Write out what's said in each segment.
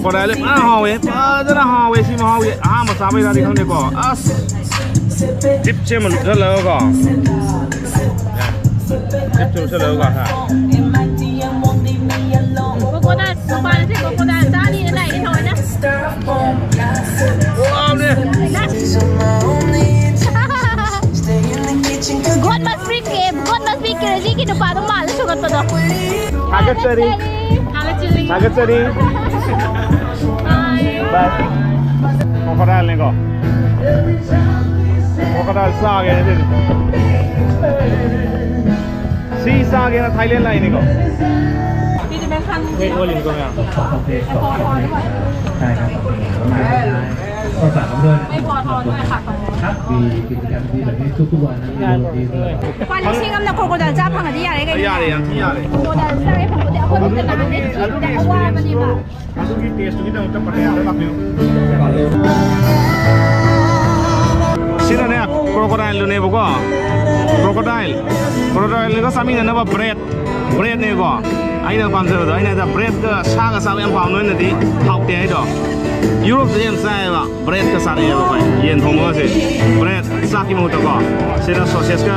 Có đây lên hào ấy, rất là hào ấy, xin hào ấy, mà sao bây giờ thì không được có, tiếp trên một rất lớn có, tiếp trên rất lớn có hả? Cô đã số 3 thì cô đã ra đi này đi thôi nhá. Wow nè. God must be game, God must be crazy कि नुपा तो माल सुगत पड़ो. Target tadi. Target tadi. Bye. Crocodile nih kok. Crocodile sage ini. Si sage na Thailand lah ini kok. Wait, boleh kok ya. ใช่ครับก็ฝากผมด้วย ไม่พอทอนด้วยค่ะ ครับมีกิจกรรมดีแบบนี้ทุกวันนะดีด้วย quan lý sinh âm là cô đã ra bằng ở đi à đấy cái Iya deh, iya deh. cô đã ra cái phòng của cô đã làm đấy đã qua mà đi mà Langsung di taste kita untuk pakai apa dulu. Sini nih crocodile nih buka. Crocodile ni kan sami ni apa bread nih kok. Aina paham tu, aina ada bread ke saga saga yang paham ni nanti hak dia itu. Europe tu yang saya pak bread ke sana ya pak. Yang thomong sih bread sakit mau tu kok. Sini sausage ke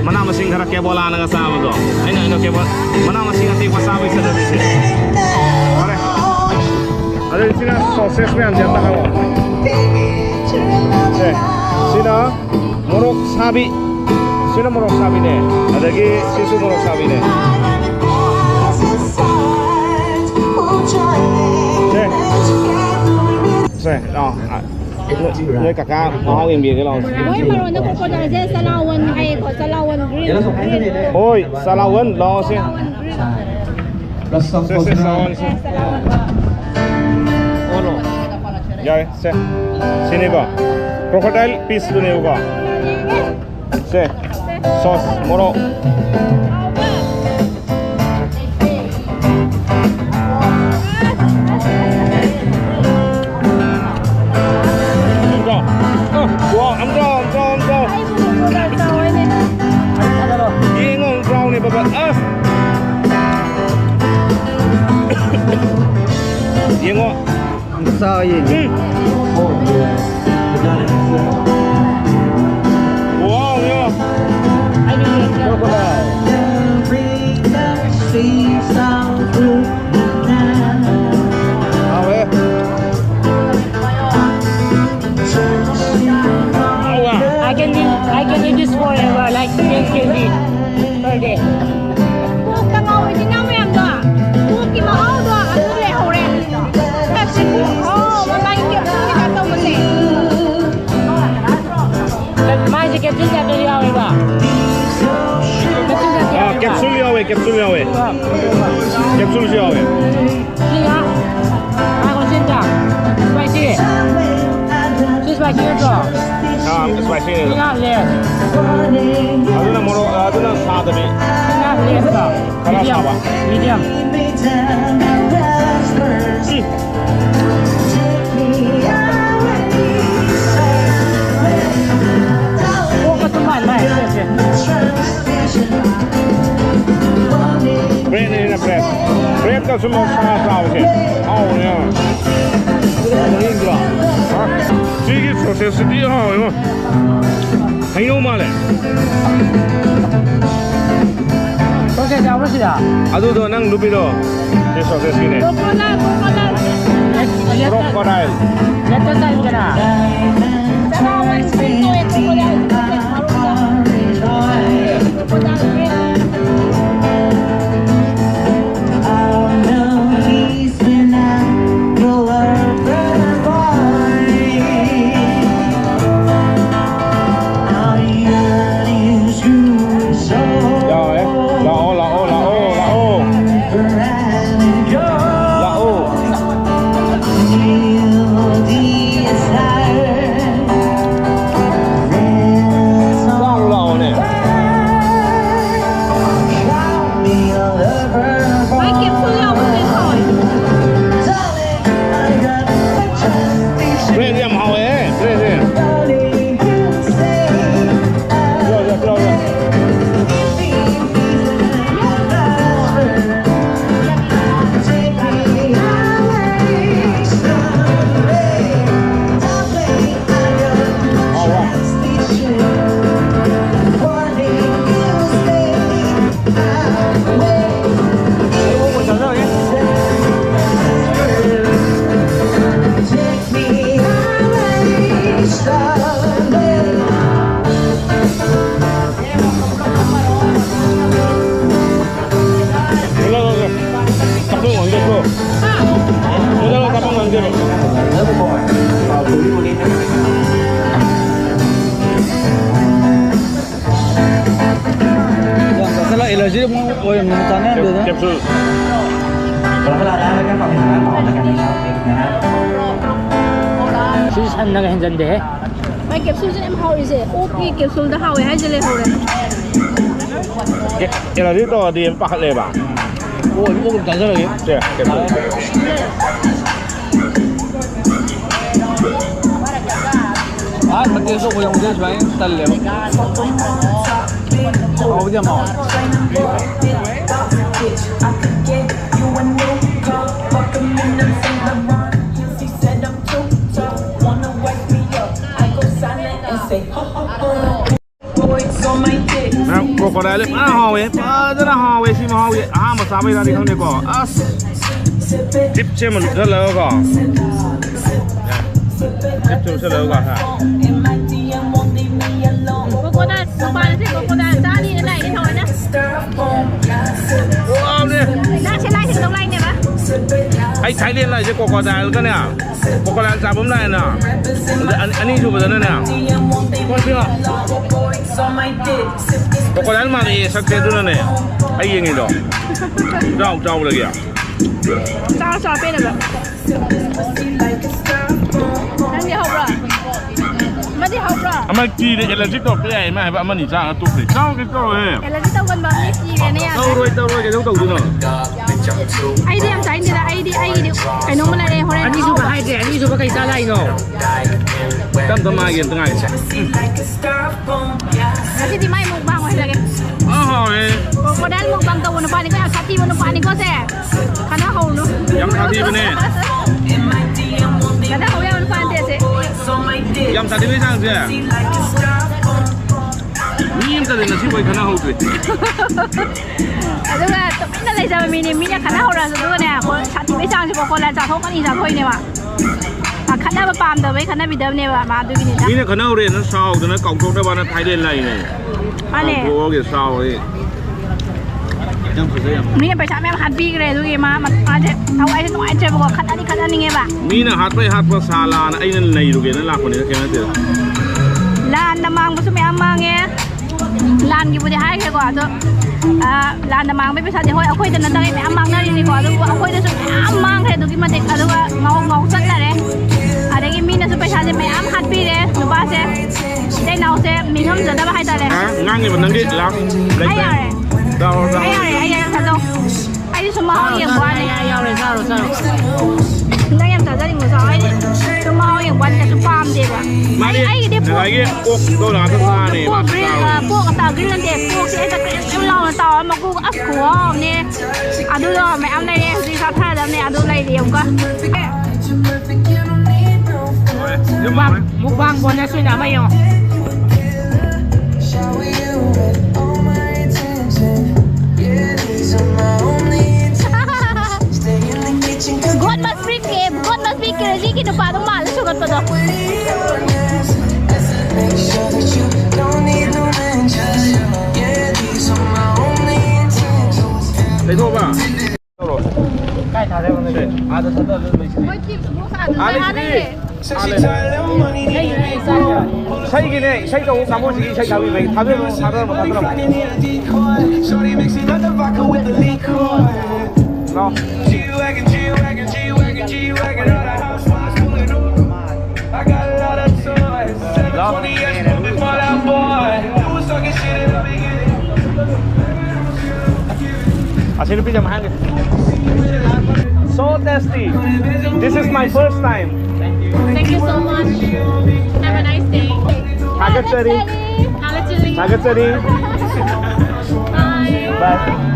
mana masing cara kebola naga sama tu. Aina kebol mana masing nanti wasabi sudah bisa. Mari. Ada di sini sausage ni anjir tak kamu. Sini morok sabi. Sini morok sabi ni. Ada lagi susu morok sabi ni. Seh, nơi cả ca mau im biển cái lòng. ôi mà rồi nó cô đã ra salawan hay có salawan green Ôi, salawan lo sih. แล้วสองคน Salawan sih. Oh no. Ya, seh. Sini kok. Crocodile piece tu ni kok. Seh. Sauce morok. Wow, I'm draw. Ini ngomong draw ni bapak. Ini ngomong. sao gì Wow, ya. I can eat this forever, like 10 candy per day. cô ta ngồi thì nhau em đó cô kì mà áo đó ăn lẹ hậu rẻ ta sẽ cô mà bay kiểu như cái tàu mình lẹ Maiจะเก็บชิ้นจับเดียวเลยป่ะเก็บชิ้นจับเดียว Capsule ya we. Capsule ya we. นี่ฮะมาคนชิ้นจับสไปซี่ชิ้นสไปซี่ก็ Ah, I'm just spicy นี่ ni. ฮะเลย Ada nak morok, ada nak sah tapi. นี่ฮะเลยป่ะมีเดียม พวกก็สมัยใหม่เลยสิ Bread ni nak bread. Bread kan semua sah okey. Oh ya. Ini juga. Ah, sedikit proses dia ha. Ayo malah. ต้องเสียใจไม่เสีย Aduh tu nang lupi tu. Ini proses ini. Crocodile. เล็ดต้นไทรกันนะ salawan green to itu cô đã green ก็บซูล ขอเวลาแล้วก็ขอเป็นร้านต่อแล้วกันนะครับนะฮะ 시산 나가 현재인데 ไม่เก็บซูจะเอ็มเฮาอีสิโอ้พี่เก็บซูจะเฮาให้จะเลยเฮาเลย เอลาที่ตัวดีปากเลยป่ะ 오 이거 좀 단순하게 เจ๊เก็บซูล 아 밖에서 고양 오지 좋아해 딸래요 어디 뭐 นะโคโคได้เลยห่อเว้ยจะน่าห่อเว้ยชิมห่อเว้ยมาซาไปได้ที่ข้างในก่อนจิบเชื่อมันเสร็จแล้วก่อนจิบเชื่อเสร็จแล้วก่อนฮะ โกโก้ได้โกโก้ได้โกโก้ได้จ้านี่ไหนที่เท่าไหร่นะ ว้าวเนี่ย น่าใช้ไล่ถึงตรงไล่เนี่ยปะ ไอ้ใช้เรียนอะไรจะโคโคได้แล้วกันเนี่ยโคโคได้จับผมได้น่ะอันนี้อยู่บนนั้นเนี่ยก็เชื่อโคโคได้มาเลยสักเดือนเนี่ยไอ้ยังไงดอกเจ้าเลยแก จ้าชอบเป็นแบบนั่นที่เฮาปะไม่ที่เฮาปะ อามาจีเด็กอะไรที่ตัวใหญ่ไหมแบบมันหนีจ้างตัวเล็กเจ้าก็ตัวเฮ้ย เอลที่ต้องกันแบบนี้จีเนี่ย เต้ารวยแกต้องตัวดูหน่อย ไอเดียมใจนี่ละไอเดียไอ้น้องมันอะไรเขาเนี่ย 아니 수가 하이데 아니 수가 있잖아 이거 ตั้งทำไมกันตั้งไง แล้วที่ไม่มุกบางไว้เลย อ๋อเฮ้ย โกด้านมุกบางตัววันปานี่ก็เอาชัดที่วันปานี่ก็แซ่คณะเขาเนาะ ยำชาทีไปเนี่ย คณะเขาเนี่ยวันปานเจ๊ ยำชาทีไม่ช่างเจ๊นี่ยำชาทีน่ะชิบะขนาดไหน แต่ว่าไม่นั่นเลยจะมีเนี่ยมีเนี่ยคณะเขาเราจะดูเนี่ยคนชัดที่ไม่ช่างสิบคนแล้วจะทบกันอีกจะคุยเนี่ยว่ะคณะมาปามเดิมไว้คณะบิดเดิมเนี่ยว่ะมาดูกันนี่นะ นี่เนี่ยขนาดเรียนนั้นสาวแต่นั้นกองทุนได้บ้านไทยเรียนอะไรเนี่ย มาเนี่ย โอ้โหสาวเลยยังสุดเลย นี่ไปช้าแม่ฮัตปี้กันเลยดูกี่มาจะเอาไอ้ที่น้องไอ้เจ๊บอกว่าคณะนี้ไงบ่ะ นี่นะฮัทไปฮัทภาษาลานะไอ้นั่นในดูกันนั่นหลักคนนี้แค่นั้นเอง ลานดมังมุสลิมมังเงี้ยลานกี่บุญให้แค่กว่าตัวลานดมังไม่เป็นชาติห้อยเอาคุยแต่นั่นได้ไม่มังนั่นนี่กว่าตัวเอาคุยแต่สุดมังแค่ตัวกี่มาเด็กอะไรว่าเงาสักแต่อะไรกี่มีนะสุดไปชาติไม่ฮัตปี้เลยหนูบ้าเซ่ได้เนาเซ่มีน้ำจะได้มาให้ตาเลย งั้นนี่มันนั่งดิลักเล็กเล็กเรา ไอ้ยังทำตรงไอ้ที่สมองอย่างวันเนี่ย 야래 사로 นั่งยังแต่จะดิ่งหัวซอยสมองอย่างวันจะสุปามเด็กอ่ะ มาดิ ไอ้เด็กพวก อะไรเงี้ยพวกโดนหาทำงานนี่ พว มาก เรื่องพวกตาเรื่องเด็กพวกที่ไอ้ตะเกียบเราต่อมากูก็อัพหัวเนี่ยอ่ะดูแล้วไม่เอาในเนี่ยดีสักท่าแล้วเนี่ยดูอะไรเดียวก็ 묵방 보낼 수 있나요? God must be game. God must be crazy. Kita parang malas sugat pa daw. ไปโทษป่ะ 까이 다 되면 돼. 아, 너 찾아. Hoy, keep mo sa ano? Ano eh? 샤이기네 샤이가 나머지 샤이가 왜 다들 다더라고 Shorty mixing up the vodka with the liquor. 너 G-Wagon, G-Wagon, G-Wagon, G-Wagon, all the housewives pulling up. I got a lot of toys. 720S moving for that boy. Who was talking shit and let me get it? 아시는 피자 한 개. So tasty. This is my first time. Thank you so much. Have a nice day. 자격자리. Alachili. 자격자리. Bye. Bye.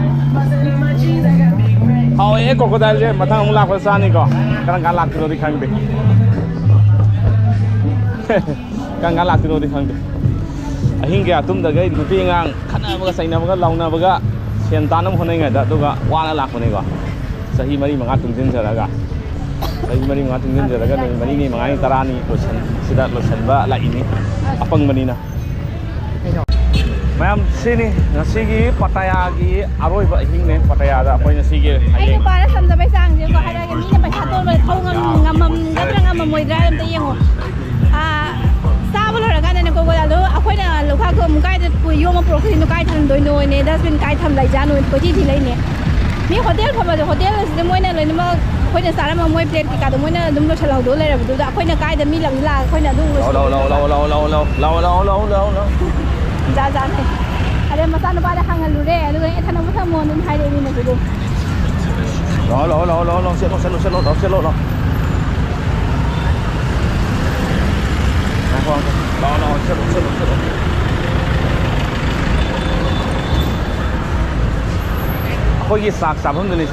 하오에 코코다일제 마탕 웅락 벌사니까 그런 갈락 들어디 강대. 그런 갈락 들어디 강대. 아hin게 아tum다가 누피강 카나버가 사이나버가 라우나버가 시엔타는 호네가다 두가 와나 락보네가 사히 머리 망아 둥진저라가 사히 머리 망아 둥진저라가 머리니 망아니 따라니 로션 시다 로션바 라이니 아빵 머리나 Ma'am, sini ngasigi patayagi aroiba hingne patayada apoy nasigi Ay, ayeng. para sa sabay sang ko hada kami na pasato mo ko ngamam ngamam mo dra am tayo. Sabolo ra kana ko galo akoy na lokha ko mukai de yo mo proxy no kai than doi no ne das bin kai tham lai ja no ko ji thi lai ne. มีโฮเทลทำมาจากโฮเทลจะมวยเนี่ยเลยนี่มาค่อยเนี่ยสารมามวยเพลนกีการตรงมวยเนี่ยดุมเราฉลองดูเลยแบบดูจะค่อยเนี่ยใกล้จะมีหลังลาค่อยเนี่ยดู เราจ้าเนี่ยอะไรมาสร้างบ้านได้ข้างกันรู้ได้เลยท่านเอาไปทำมวลนุ่มไทยได้มีเนี่ยดู เราเช็ดรถนะพอเราเช็ดรถเขายี่สากสามเพิ่งเดือนเลยสิ